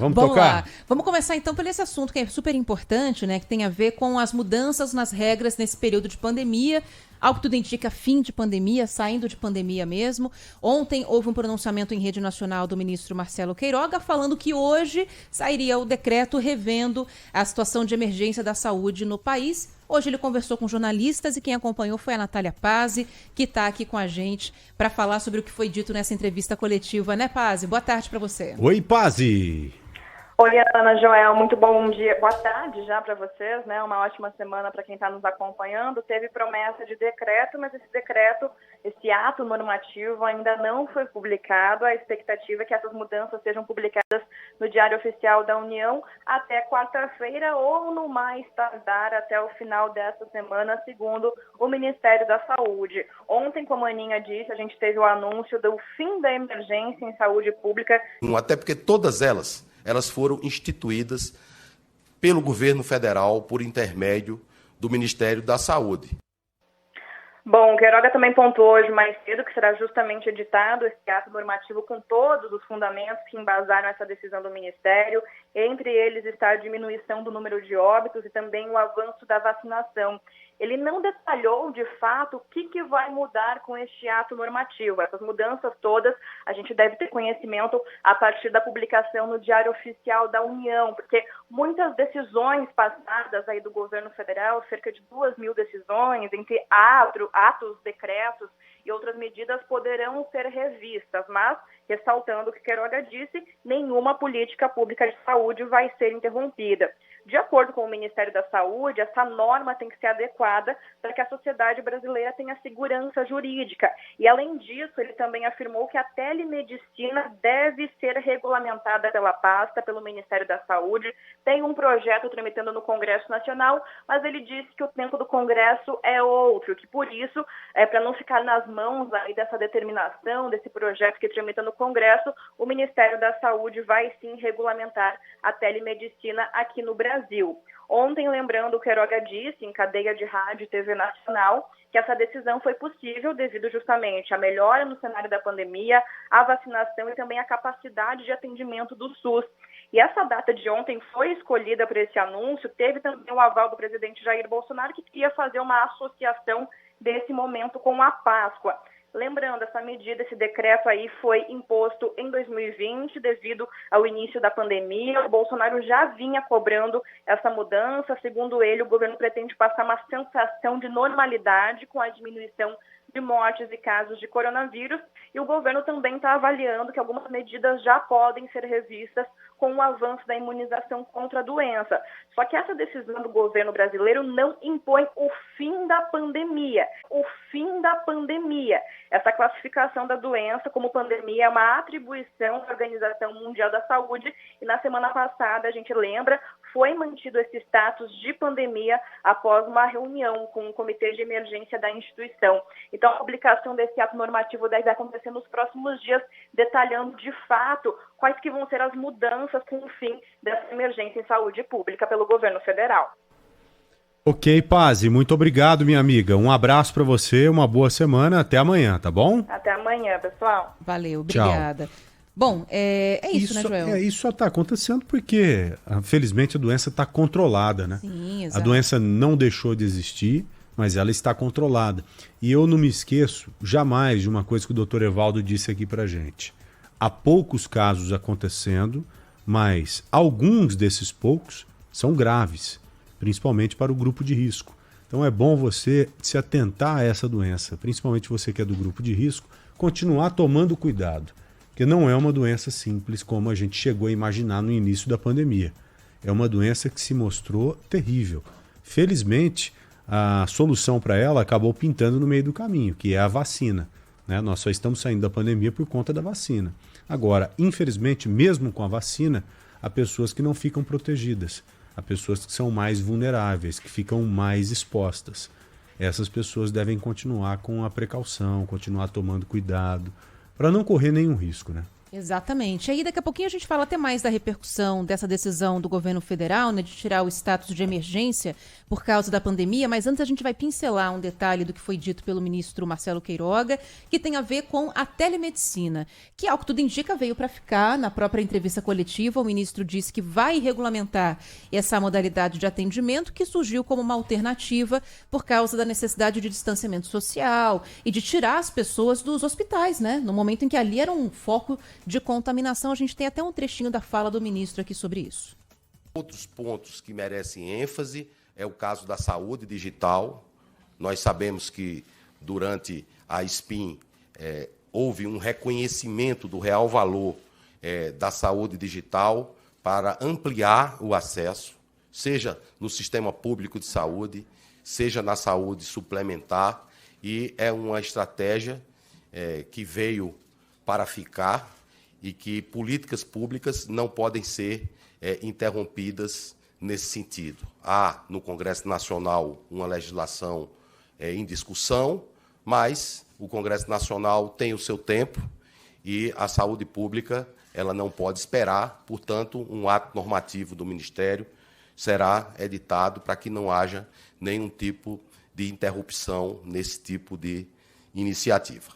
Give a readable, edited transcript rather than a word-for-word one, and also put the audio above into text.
Vamos tocar? Lá. Vamos começar então por esse assunto que é super importante, né? Que tem a ver com as mudanças nas regras nesse período de pandemia. Ao que tudo indica, fim de pandemia, saindo de pandemia mesmo. Ontem houve um pronunciamento em rede nacional do ministro Marcelo Queiroga falando que hoje sairia o decreto revendo a situação de emergência da saúde no país. Hoje ele conversou com jornalistas e quem acompanhou foi a Natália Pazzi, que está aqui com a gente para falar sobre o que foi dito nessa entrevista coletiva, né, Pazzi? Boa tarde para você. Oi, Pazzi! Oi, Ana, Joel, muito bom dia, boa tarde já para vocês, né? Uma ótima semana para quem está nos acompanhando. Teve promessa de decreto, mas esse decreto, esse ato normativo ainda não foi publicado. A expectativa é que essas mudanças sejam publicadas no Diário Oficial da União até quarta-feira ou, no mais tardar, até o final dessa semana, segundo o Ministério da Saúde. Ontem, como a Aninha disse, a gente teve o anúncio do fim da emergência em saúde pública. Até porque todas elas foram instituídas pelo governo federal por intermédio do Ministério da Saúde. Bom, o Queiroga também pontuou hoje mais cedo que será justamente editado esse ato normativo com todos os fundamentos que embasaram essa decisão do Ministério. Entre eles está a diminuição do número de óbitos e também o avanço da vacinação. Ele não detalhou, de fato, o que vai mudar com este ato normativo. Essas mudanças todas a gente deve ter conhecimento a partir da publicação no Diário Oficial da União, porque muitas decisões passadas aí do governo federal, cerca de 2.000 decisões, entre atos, decretos e outras medidas poderão ser revistas, mas, ressaltando o que Queiroga disse, nenhuma política pública de saúde vai ser interrompida. De acordo com o Ministério da Saúde, essa norma tem que ser adequada para que a sociedade brasileira tenha segurança jurídica. E, além disso, ele também afirmou que a telemedicina deve ser regulamentada pela pasta, pelo Ministério da Saúde. Tem um projeto tramitando no Congresso Nacional, mas ele disse que o tempo do Congresso é outro, que por isso, para não ficar nas mãos aí dessa determinação, desse projeto que tramita no Congresso, o Ministério da Saúde vai sim regulamentar a telemedicina aqui no Brasil. Ontem, lembrando, o Queiroga disse em cadeia de rádio e TV nacional que essa decisão foi possível devido justamente à melhora no cenário da pandemia, à vacinação e também à capacidade de atendimento do SUS. E essa data de ontem foi escolhida para esse anúncio, teve também o aval do presidente Jair Bolsonaro, que queria fazer uma associação desse momento com a Páscoa. Lembrando, essa medida, esse decreto aí foi imposto em 2020 devido ao início da pandemia. O Bolsonaro já vinha cobrando essa mudança. Segundo ele, o governo pretende passar uma sensação de normalidade com a diminuição de mortes e casos de coronavírus. E o governo também está avaliando que algumas medidas já podem ser revistas com o avanço da imunização contra a doença. Só que essa decisão do governo brasileiro não impõe o fim da pandemia. O fim da pandemia. Essa classificação da doença como pandemia é uma atribuição da Organização Mundial da Saúde e na semana passada, a gente lembra, foi mantido esse status de pandemia após uma reunião com o Comitê de Emergência da instituição. Então, a publicação desse ato normativo deve acontecer nos próximos dias, detalhando de fato quais que vão ser as mudanças com o fim dessa emergência em saúde pública pelo governo federal. Ok, Pazzi, muito obrigado, minha amiga. Um abraço para você, uma boa semana, até amanhã, tá bom? Até amanhã, pessoal. Valeu, obrigada. Tchau. Bom, é isso, né, Joel? Isso só está acontecendo porque, felizmente, a doença está controlada, né? Sim, exato. A doença não deixou de existir, mas ela está controlada. E eu não me esqueço jamais de uma coisa que o Dr. Evaldo disse aqui pra gente. Há poucos casos acontecendo, mas alguns desses poucos são graves, principalmente para o grupo de risco. Então é bom você se atentar a essa doença, principalmente você que é do grupo de risco, continuar tomando cuidado, porque não é uma doença simples como a gente chegou a imaginar no início da pandemia. É uma doença que se mostrou terrível. Felizmente, a solução para ela acabou pintando no meio do caminho, que é a vacina, né? Nós só estamos saindo da pandemia por conta da vacina. Agora, infelizmente, mesmo com a vacina, há pessoas que não ficam protegidas. Há pessoas que são mais vulneráveis, que ficam mais expostas. Essas pessoas devem continuar com a precaução, continuar tomando cuidado, para não correr nenhum risco, né? Exatamente. Aí daqui a pouquinho a gente fala até mais da repercussão dessa decisão do governo federal, né, de tirar o status de emergência por causa da pandemia, mas antes a gente vai pincelar um detalhe do que foi dito pelo ministro Marcelo Queiroga, que tem a ver com a telemedicina, que ao que tudo indica veio para ficar. Na própria entrevista coletiva, o ministro disse que vai regulamentar essa modalidade de atendimento que surgiu como uma alternativa por causa da necessidade de distanciamento social e de tirar as pessoas dos hospitais, né, no momento em que ali era um foco de contaminação. A gente tem até um trechinho da fala do ministro aqui sobre isso. Outros pontos que merecem ênfase é o caso da saúde digital. Nós sabemos que durante a SPIN houve um reconhecimento do real valor da saúde digital para ampliar o acesso, seja no sistema público de saúde, seja na saúde suplementar, e é uma estratégia que veio para ficar e que políticas públicas não podem ser interrompidas nesse sentido. Há no Congresso Nacional uma legislação em discussão, mas o Congresso Nacional tem o seu tempo e a saúde pública ela não pode esperar, portanto, um ato normativo do Ministério será editado para que não haja nenhum tipo de interrupção nesse tipo de iniciativa.